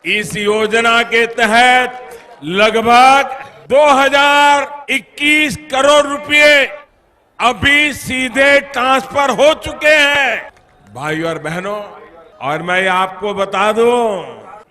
इस योजना के तहत लगभग 2021 करोड़ रुपए अभी सीधे ट्रांसफर हो चुके हैं। भाइयों और बहनों, और मैं आपको बता दूं,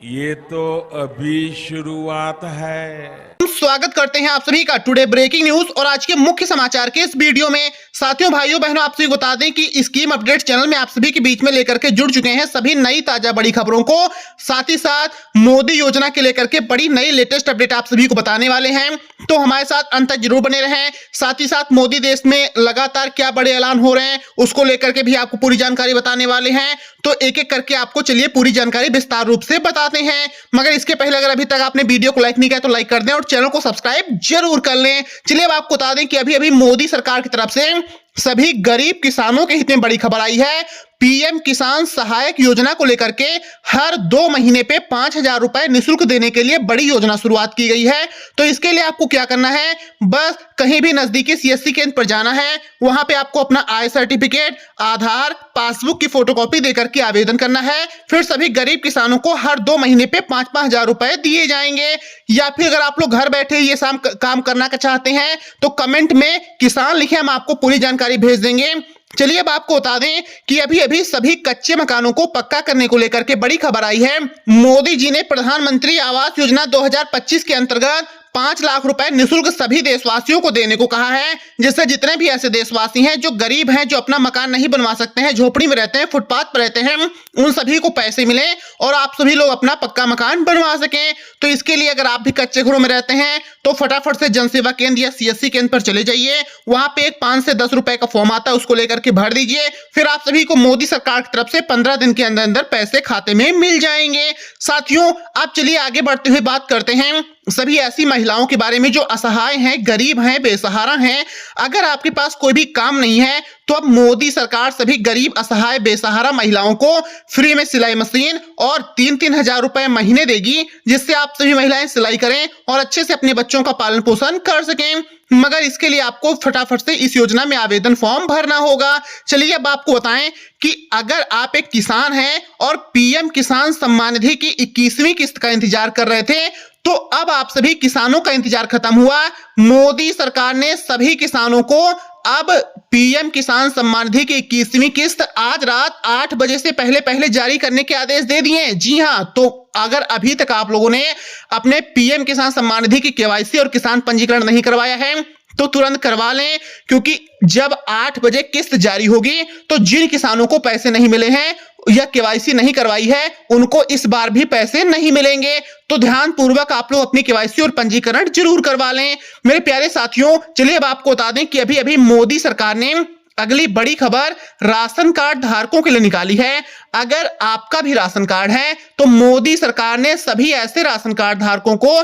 ये तो अभी शुरुआत है। स्वागत करते हैं आप सभी का टुडे ब्रेकिंग न्यूज और आज के मुख्य समाचार के इस वीडियो में। साथियों, भाइयों बहनों, आप सभी बता दें कि स्कीम अपडेट चैनल में आप सभी के बीच में लेकर के जुड़ चुके हैं सभी नई ताजा बड़ी खबरों को। साथ ही साथ मोदी योजना के लेकर के बड़ी नई लेटेस्ट अपडेट आप सभी को बताने वाले हैं, तो हमारे साथ अंत तक जरूर बने रहें। साथ ही साथ मोदी देश में लगातार क्या बड़े ऐलान हो रहे हैं उसको लेकर के भी आपको पूरी जानकारी बताने वाले हैं, तो एक एक करके आपको चलिए पूरी जानकारी विस्तार रूप से बताते हैं। मगर इसके पहले अगर अभी तक आपने वीडियो को लाइक नहीं किया तो लाइक कर दें और चैनल को सब्सक्राइब जरूर कर लें। चलिए अब आपको बता दें कि अभी अभी मोदी सरकार की तरफ से सभी गरीब किसानों के हित में बड़ी खबर आई है। पीएम किसान सहायक योजना को लेकर के हर 2 महीने पे 5,000 रुपए निःशुल्क देने के लिए बड़ी योजना शुरुआत की गई है। तो इसके लिए आपको क्या करना है, बस कहीं भी नजदीकी सीएससी केंद्र पर जाना है, वहां पे आपको अपना आय सर्टिफिकेट, आधार, पासबुक की फोटोकॉपी देकर के आवेदन करना है। फिर सभी गरीब किसानों को हर 2 महीने पे 5,000 रुपए दिए जाएंगे। या फिर अगर आप लोग घर बैठे ये काम करना चाहते हैं तो कमेंट में किसान लिखे, हम आपको पूरी जानकारी भेज देंगे। चलिए अब आपको बता दें कि अभी अभी सभी कच्चे मकानों को पक्का करने को लेकर के बड़ी खबर आई है। मोदी जी ने प्रधानमंत्री आवास योजना 2025 के अंतर्गत 5 लाख रुपए निःशुल्क सभी देशवासियों को देने को कहा है, जिससे जितने भी ऐसे देशवासी हैं जो गरीब हैं, जो अपना मकान नहीं बनवा सकते हैं, झोपड़ी में रहते हैं, फुटपाथ पर रहते हैं, उन सभी को पैसे मिले और आप सभी लोग अपना पक्का मकान बनवा सकें। तो इसके लिए अगर आप भी कच्चे घरों में रहते हैं तो फटाफट से जनसेवा केंद्र या सीएससी केंद्र पर चले जाइए। वहां पे एक 5 से 10 रुपए का फॉर्म आता है, उसको लेकर के भर दीजिए। फिर आप सभी को मोदी सरकार की तरफ से 15 दिन के अंदर अंदर पैसे खाते में मिल जाएंगे। साथियों, आप चलिए आगे बढ़ते हुए बात करते हैं सभी ऐसी महिलाओं के बारे में जो असहाय हैं, गरीब हैं, बेसहारा हैं। अगर आपके पास कोई भी काम नहीं है तो अब मोदी सरकार सभी गरीब, असहाय, बेसहारा महिलाओं को फ्री में सिलाई मशीन और 3-3 हजार रुपए महीने देगी, जिससे आप सभी महिलाएं सिलाई करें और अच्छे से अपने बच्चों का पालन पोषण कर सकें। मगर इसके लिए आपको फटाफट से इस योजना में आवेदन फॉर्म भरना होगा। चलिए अब आपको बताएं कि अगर आप एक किसान हैं और पीएम किसान सम्मान निधि की 21वीं किस्त का इंतजार कर रहे थे, तो अब आप सभी किसानों का इंतजार खत्म हुआ। मोदी सरकार ने सभी किसानों को अब पीएम किसान सम्मान निधि की 21वीं किस्त आज रात 8 बजे से पहले जारी करने के आदेश दे दिए। जी हां, तो अगर अभी तक आप लोगों ने अपने पीएम किसान सम्मान निधि की केवाईसी और किसान पंजीकरण नहीं करवाया है तो तुरंत करवा लें, क्योंकि जब 8 बजे किस्त जारी होगी तो जिन किसानों को पैसे नहीं मिले हैं या केवाईसी नहीं करवाई है उनको इस बार भी पैसे नहीं मिलेंगे। तो ध्यान पूर्वक आप लोग अपनी केवाईसी और पंजीकरण जरूर करवा लें। मेरे प्यारे साथियों, चलिए अब आपको बता दें कि अभी अभी मोदी सरकार ने अगली बड़ी खबर राशन कार्ड धारकों के लिए निकाली है। अगर आपका भी राशन कार्ड है तो मोदी सरकार ने सभी ऐसे राशन कार्ड धारकों को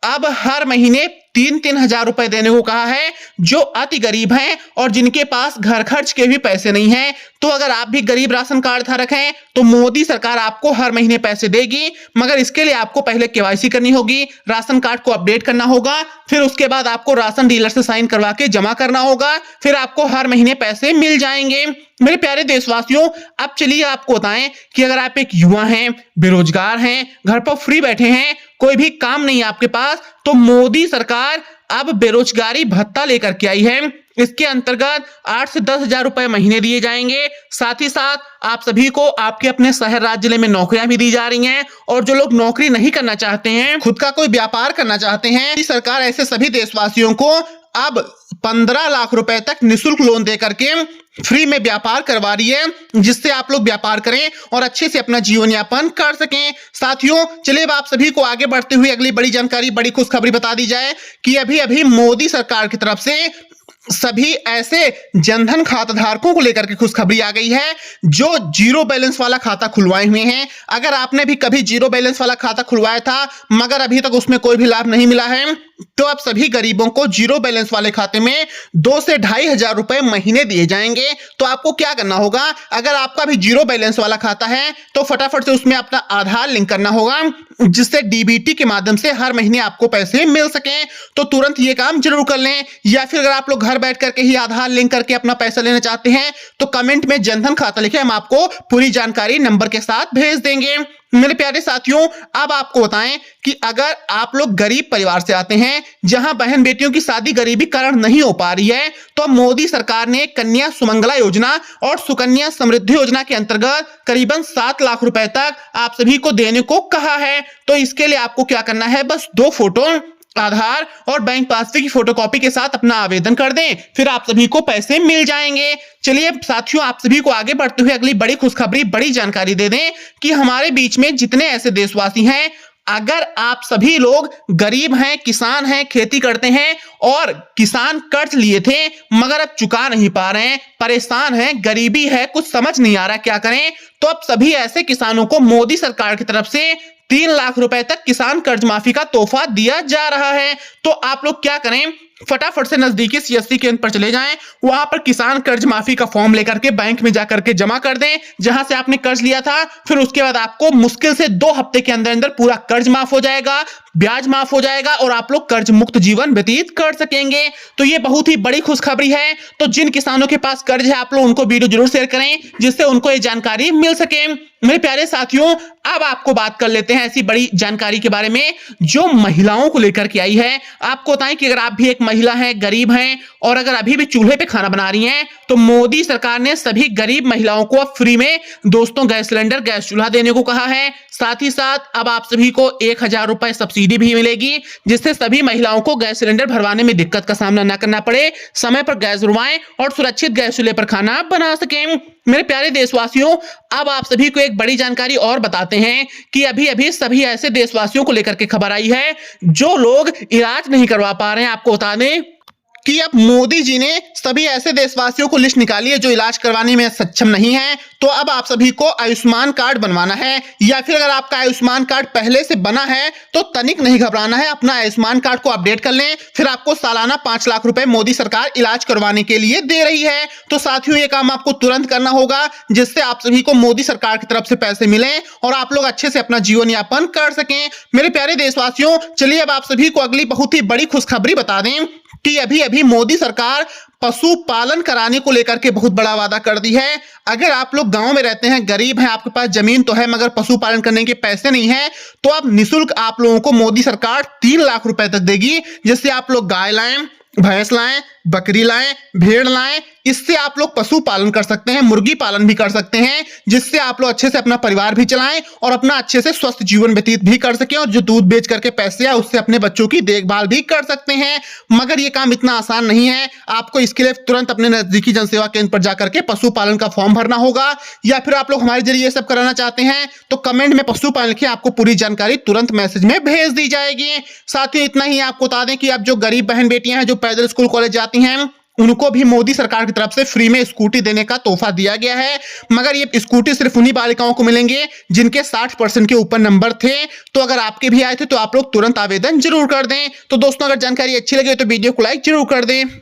अब हर महीने 3-3 हजार रुपए देने को कहा है जो अति गरीब हैं और जिनके पास घर खर्च के भी पैसे नहीं हैं। तो अगर आप भी गरीब राशन कार्ड धारक हैं तो मोदी सरकार आपको हर महीने पैसे देगी, मगर इसके लिए आपको पहले केवाईसी करनी होगी, राशन कार्ड को अपडेट करना होगा, फिर उसके बाद आपको राशन डीलर से साइन करवा के जमा करना होगा, फिर आपको हर महीने पैसे मिल जाएंगे। मेरे प्यारे देशवासियों, अब चलिए आपको बताएं कि अगर आप एक युवा हैं, बेरोजगार हैं, घर पर फ्री बैठे हैं, कोई भी काम नहीं आपके पास, तो मोदी सरकार अब बेरोजगारी भत्ता लेकर के आई है। इसके अंतर्गत 8 से 10 हजार रुपए महीने दिए जाएंगे। साथ ही साथ आप सभी को आपके अपने शहर राज्य जिले में नौकरियां भी दी जा रही हैं और जो लोग नौकरी नहीं करना चाहते हैं, खुद का कोई व्यापार करना चाहते हैं, सरकार ऐसे सभी देशवासियों को अब 15 लाख रुपए तक निःशुल्क लोन देकर के फ्री में व्यापार करवा रही है, जिससे आप लोग व्यापार करें और अच्छे से अपना जीवन यापन कर सकें। साथियों, चलिए अब आप सभी को आगे बढ़ते हुए अगली बड़ी जानकारी, बड़ी खुशखबरी बता दी जाए कि अभी अभी मोदी सरकार की तरफ से सभी ऐसे जनधन खाता धारकों को लेकर के खुशखबरी आ गई है जो जीरो बैलेंस वाला खाता खुलवाए हुए हैं। अगर आपने भी कभी जीरो बैलेंस वाला खाता खुलवाया था मगर अभी तक उसमें कोई भी लाभ नहीं मिला है, तो अब सभी गरीबों को जीरो बैलेंस वाले खाते में 2 से 2.5 हजार रुपए महीने दिए जाएंगे। तो आपको क्या करना होगा, अगर आपका भी जीरो बैलेंस वाला खाता है तो फटाफट से उसमें अपना आधार लिंक करना होगा, जिससे डीबीटी के माध्यम से हर महीने आपको पैसे मिल सके। तो तुरंत ये काम जरूर कर लें। या फिर अगर आप लोग घर बैठ करके ही आधार लिंक करके अपना पैसा लेना चाहते हैं तो कमेंट में जनधन खाता लिखे, हम आपको पूरी जानकारी नंबर के साथ भेज देंगे। मेरे प्यारे साथियों, अब आपको बताएं कि अगर आप लोग गरीब परिवार से आते हैं जहां बहन बेटियों की शादी गरीबी कारण नहीं हो पा रही है, तो मोदी सरकार ने कन्या सुमंगला योजना और सुकन्या समृद्धि योजना के अंतर्गत करीबन 7 लाख रुपए तक आप सभी को देने को कहा है। तो इसके लिए आपको क्या करना है, बस 2 फोटो, आधार और बैंक पासबुक की फोटोकॉपी के साथ अपना आवेदन कर दें, फिर आप सभी को पैसे मिल जाएंगे। चलिए साथियों, आप सभी को आगे बढ़ते हुए अगली बड़ी खुशखबरी, बड़ी जानकारी दे दें कि हमारे बीच में जितने ऐसे देशवासी हैं, अगर आप सभी लोग गरीब हैं, किसान हैं, खेती करते हैं और किसान कर्ज लिए थे मगर अब चुका नहीं पा रहे हैं, परेशान हैं, गरीबी है, कुछ समझ नहीं आ रहा क्या करें, तो अब सभी ऐसे किसानों को मोदी सरकार की तरफ से 3 लाख रुपए तक किसान कर्ज माफी का तोहफा दिया जा रहा है। तो आप लोग क्या करें, फटाफट से नजदीकी सीएससी केंद्र पर चले जाएं, वहां पर किसान कर्ज माफी का फॉर्म लेकर के बैंक में जाकर के जमा कर दें जहां से आपने कर्ज लिया था। फिर उसके बाद आपको मुश्किल से 2 हफ्ते के अंदर अंदर पूरा कर्ज माफ हो जाएगा, ब्याज माफ हो जाएगा और आप लोग कर्ज मुक्त जीवन व्यतीत कर सकेंगे। तो ये बहुत ही बड़ी खुशखबरी है। तो जिन किसानों के पास कर्ज है, आप लोग उनको वीडियो जरूर शेयर करें जिससे उनको ये जानकारी मिल सके। मेरे प्यारे साथियों, अब आपको बात कर लेते हैं ऐसी बड़ी जानकारी के बारे में जो महिलाओं को लेकर के आई है। आपको बताएं कि अगर आप भी एक महिला हैं, गरीब हैं और अगर अभी भी चूल्हे पे खाना बना रही हैं, तो मोदी सरकार ने सभी गरीब महिलाओं को अब फ्री में दोस्तों गैस सिलेंडर, गैस चूल्हा देने को कहा है। साथ ही साथ अब आप सभी को 1000 रुपए सब्सिडी भी मिलेगी जिससे सभी महिलाओं को गैस सिलेंडर भरवाने में दिक्कत का सामना न करना पड़े, समय पर गैस भरवाएं और सुरक्षित गैस चूल्हे पर खाना बना सकें। मेरे प्यारे देशवासियों, अब आप सभी को एक बड़ी जानकारी और बताते हैं कि अभी अभी सभी ऐसे देशवासियों को लेकर के खबर आई है जो लोग इलाज नहीं करवा पा रहे हैं। आपको बता दें कि अब मोदी जी ने सभी ऐसे देशवासियों को लिस्ट निकाली है जो इलाज करवाने में सक्षम नहीं है। तो अब आप सभी को आयुष्मान कार्ड बनवाना है, या फिर अगर आपका आयुष्मान कार्ड पहले से बना है तो तनिक नहीं घबराना है, अपना आयुष्मान कार्ड को अपडेट कर लें, फिर आपको सालाना 5 लाख रुपए मोदी सरकार इलाज करवाने के लिए दे रही है। तो साथियों, ये काम आपको तुरंत करना होगा जिससे आप सभी को मोदी सरकार की तरफ से पैसे मिले और आप लोग अच्छे से अपना जीवन यापन कर सकें। मेरे प्यारे देशवासियों, चलिए अब आप सभी को अगली बहुत ही बड़ी खुशखबरी बता दें कि अभी अभी मोदी सरकार पशुपालन कराने को लेकर के बहुत बड़ा वादा कर दी है। अगर आप लोग गांव में रहते हैं, गरीब हैं, आपके पास जमीन तो है मगर पशुपालन करने के पैसे नहीं है, तो अब निःशुल्क आप लोगों को मोदी सरकार 3 लाख रुपए तक देगी जिससे आप लोग गाय लाएं, भैंस लाएं, बकरी लाएं, भेड़ लाएं, इससे आप लोग पशुपालन कर सकते हैं, मुर्गी पालन भी कर सकते हैं जिससे आप लोग अच्छे से अपना परिवार भी चलाएं और अपना अच्छे से स्वस्थ जीवन व्यतीत भी कर सकें और जो दूध बेच करके पैसे है उससे अपने बच्चों की देखभाल भी कर सकते हैं। मगर ये काम इतना आसान नहीं है, आपको इसके लिए तुरंत अपने नजदीकी जनसेवा केंद्र पर जाकर के पशुपालन का फॉर्म भरना होगा, या फिर आप लोग हमारे जरिए ये सब कराना चाहते हैं तो कमेंट में पशुपालन लिखिए, आपको पूरी जानकारी तुरंत मैसेज में भेज दी जाएगी। साथ ही इतना ही आपको बता दें कि अब जो गरीब बहन बेटियां हैं जो पैदल स्कूल कॉलेज जाती हैं उनको भी मोदी सरकार की तरफ से फ्री में स्कूटी देने का तोहफा दिया गया है, मगर ये स्कूटी सिर्फ उन्हीं बालिकाओं को मिलेंगे जिनके 60% के ऊपर नंबर थे। तो अगर आपके भी आए थे तो आप लोग तुरंत आवेदन जरूर कर दें। तो दोस्तों, अगर जानकारी अच्छी लगी तो वीडियो को लाइक जरूर कर दें।